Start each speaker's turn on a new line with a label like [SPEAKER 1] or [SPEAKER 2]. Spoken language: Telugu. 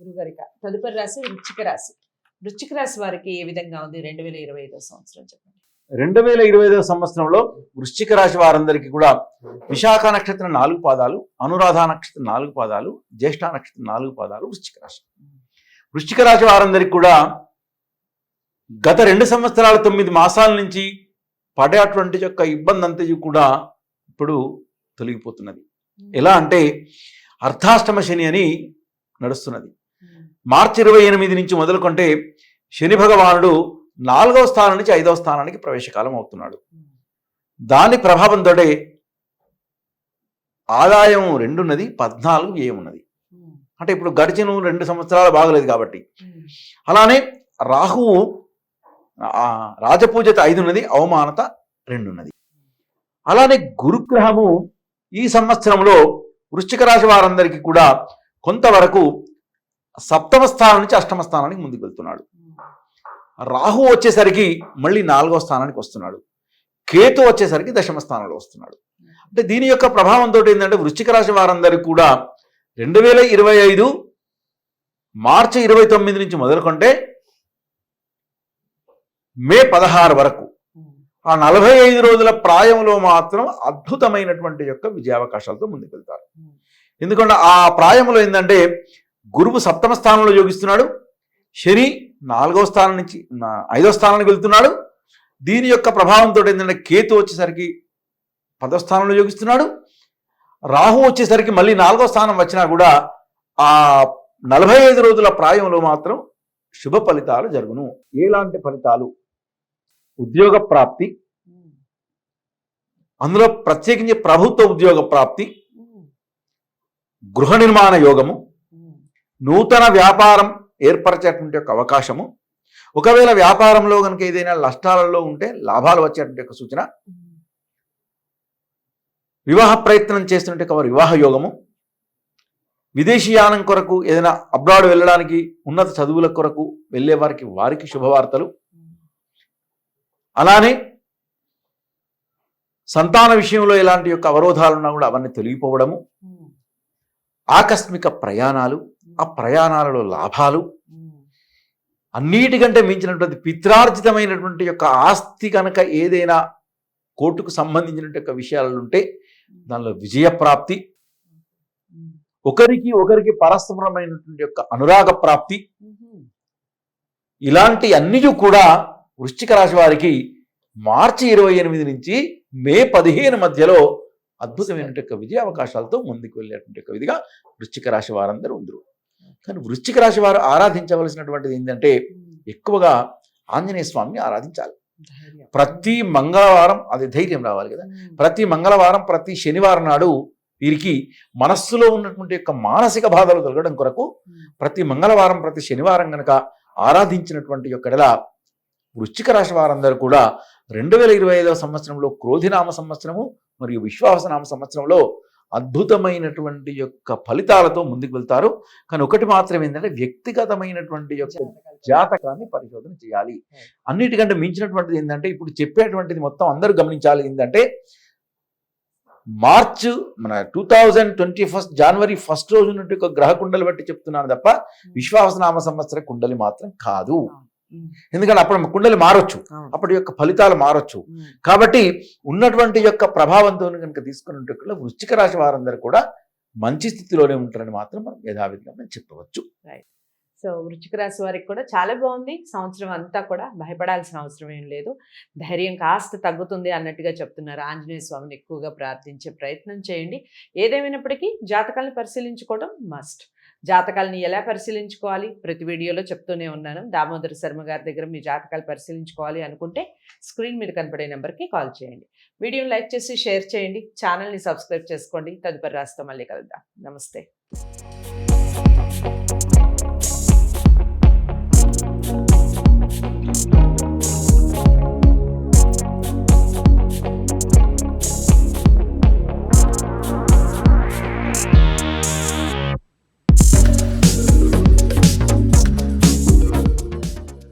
[SPEAKER 1] గురుగారిక తదుపరి రాశి వృశ్చిక రాశి. వృశ్చిక రాశి వారికి ఏ విధంగా ఉంది 2025 సంవత్సరం చెప్పండి.
[SPEAKER 2] 2025 సంవత్సరంలో వృశ్చిక రాశి వారందరికీ కూడా విశాఖ నక్షత్రం 4 పాదాలు, అనురాధ నక్షత్రం 4 పాదాలు, జ్యేష్ఠ నక్షత్రం 4 పాదాలు వృశ్చిక రాశి. వృశ్చిక రాశి వారందరికీ కూడా గత 2 సంవత్సరాల 9 మాసాల నుంచి పడేటువంటి యొక్క ఇబ్బంది అంతా కూడా ఇప్పుడు తొలగిపోతున్నది. ఎలా అంటే అర్ధాష్టమ శని అని నడుస్తున్నది. మార్చి 28 నుంచి మొదలుకుంటే శని భగవానుడు 4వ స్థానం నుంచి 5వ స్థానానికి ప్రవేశకాలం అవుతున్నాడు. దాని ప్రభావంతో ఆదాయం 2 ఉన్నది, 14 వ్యయం ఉన్నది. అంటే ఇప్పుడు గడిచిన 2 సంవత్సరాలు బాగలేదు కాబట్టి. అలానే రాహువు రాజపూజత 5 ఉన్నది, అవమానత 2 ఉన్నది. అలానే గురుగ్రహము ఈ సంవత్సరంలో వృశ్చిక రాశి వారందరికీ కూడా కొంతవరకు 7వ స్థానం నుంచి 8వ స్థానానికి ముందుకు వెళ్తున్నాడు. రాహు వచ్చేసరికి మళ్ళీ 4వ స్థానానికి వస్తున్నాడు. కేతు వచ్చేసరికి 10వ స్థానంలో వస్తున్నాడు. అంటే దీని యొక్క ప్రభావంతో ఏంటంటే వృశ్చిక రాశి వారందరికీ కూడా 2025 మార్చి 29 నుంచి మొదలుకుంటే మే 16 వరకు ఆ 45 రోజుల ప్రాయంలో మాత్రం అద్భుతమైనటువంటి యొక్క విజయావకాశాలతో ముందుకు వెళ్తారు. ఎందుకంటే ఆ ప్రాయంలో ఏంటంటే గురువు 7వ స్థానంలో యోగిస్తున్నాడు, శని 4వ స్థానం నుంచి 5వ స్థానానికి వెళ్తున్నాడు. దీని యొక్క ప్రభావంతో ఏంటంటే కేతు వచ్చేసరికి 10వ స్థానంలో యోగిస్తున్నాడు. రాహు వచ్చేసరికి మళ్ళీ 4వ స్థానం వచ్చినా కూడా ఆ 45 రోజుల ప్రాయంలో మాత్రం శుభ ఫలితాలు జరుగును. ఎలాంటి ఫలితాలు? ఉద్యోగ ప్రాప్తి, అందులో ప్రత్యేకించి ప్రభుత్వ ఉద్యోగ ప్రాప్తి, గృహ నిర్మాణ యోగము, నూతన వ్యాపారం ఏర్పరిచేటువంటి యొక్క అవకాశము, ఒకవేళ వ్యాపారంలో కనుక ఏదైనా నష్టాలలో ఉంటే లాభాలు వచ్చేటువంటి యొక్క సూచన, వివాహ ప్రయత్నం చేస్తున్నట్టు వారి వివాహ యోగము, విదేశీయానం కొరకు ఏదైనా అబ్రాడ్ వెళ్ళడానికి ఉన్నత చదువుల కొరకు వెళ్ళే వారికి శుభవార్తలు, అలానే సంతాన విషయంలో ఎలాంటి యొక్క అవరోధాలు ఉన్నా కూడా అవన్నీ తొలగిపోవడము, ఆకస్మిక ప్రయాణాలు, ఆ ప్రయాణాలలో లాభాలు, అన్నిటికంటే మించినటువంటి పిత్రార్జితమైనటువంటి యొక్క ఆస్తి కనుక ఏదైనా కోర్టుకు సంబంధించినటువంటి యొక్క విషయాలు ఉంటే దానిలో విజయప్రాప్తి, ఒకరికి పరస్పరమైనటువంటి యొక్క అనురాగ ప్రాప్తి, ఇలాంటి అన్నీ కూడా వృశ్చిక రాశి వారికి మార్చి 28 నుంచి మే 15 మధ్యలో అద్భుతమైనటువంటి విజయ అవకాశాలతో ముందుకు వెళ్ళేటువంటి విధిగా వృశ్చిక రాశి వారందరూ ఉందరు. కానీ వృశ్చిక రాశి వారు ఆరాధించవలసినటువంటిది ఏంటంటే ఎక్కువగా ఆంజనేయ స్వామిని ఆరాధించాలి. ప్రతి మంగళవారం, అది ధైర్యం రావాలి కదా, ప్రతి మంగళవారం ప్రతి శనివారం నాడు వీరికి మనస్సులో ఉన్నటువంటి యొక్క మానసిక బాధలు తొలగడం కొరకు ప్రతి మంగళవారం ప్రతి శనివారం కనుక ఆరాధించినటువంటి యొక్కడలా వృశ్చిక రాశి వారందరూ కూడా 2025 సంవత్సరంలో క్రోధినామ సంవత్సరము మరియు విశ్వావసనామ సంవత్సరంలో అద్భుతమైనటువంటి యొక్క ఫలితాలతో ముందుకు వెళ్తారు. కానీ ఒకటి మాత్రం ఏంటంటే వ్యక్తిగతమైనటువంటి యొక్క జాతకాన్ని పరిశోధన చేయాలి. అన్నిటికంటే మించినటువంటిది ఏంటంటే ఇప్పుడు చెప్పేటువంటిది మొత్తం అందరూ గమనించాలి. ఏంటంటే మన 2021 జనవరి 1 రోజు నుండి ఒక గ్రహ కుండలి బట్టి చెప్తున్నాను తప్ప విశ్వావసనామ సంవత్సర కుండలి మాత్రం కాదు. ఎందుకంటే అప్పుడు కుండలి మారొచ్చు, అప్పటి యొక్క ఫలితాలు మారొచ్చు. కాబట్టి ఉన్నటువంటి యొక్క ప్రభావంతో కనుక తీసుకున్నట్టు వృశ్చిక రాశి వారందరూ కూడా మంచి స్థితిలోనే ఉంటారని మాత్రం మనం యథావిధిగా మనం చెప్పవచ్చు.
[SPEAKER 1] సో వృశ్చిక రాశి వారికి కూడా చాలా బాగుంది. సంవత్సరం అంతా కూడా భయపడాల్సిన అవసరం ఏం లేదు. ధైర్యం కాస్త తగ్గుతుంది అన్నట్టుగా చెప్తున్నారు. ఆంజనేయ స్వామిని ఎక్కువగా ప్రార్థించే ప్రయత్నం చేయండి. ఏదేమైనప్పటికీ జాతకాలను పరిశీలించుకోవడం మస్ట్. జాతకాలని ఎలా పరిశీలించుకోవాలి ప్రతి వీడియోలో చెప్తూనే ఉన్నాను. దామోదర శర్మ గారి దగ్గర మీ జాతకాలు పరిశీలించుకోవాలి అనుకుంటే స్క్రీన్ మీద కనపడే నెంబర్కి కాల్ చేయండి. వీడియోని లైక్ చేసి షేర్ చేయండి. ఛానల్ని సబ్స్క్రైబ్ చేసుకోండి. తదుపరి రాశితో మళ్ళీ కలుద్దాం. నమస్తే.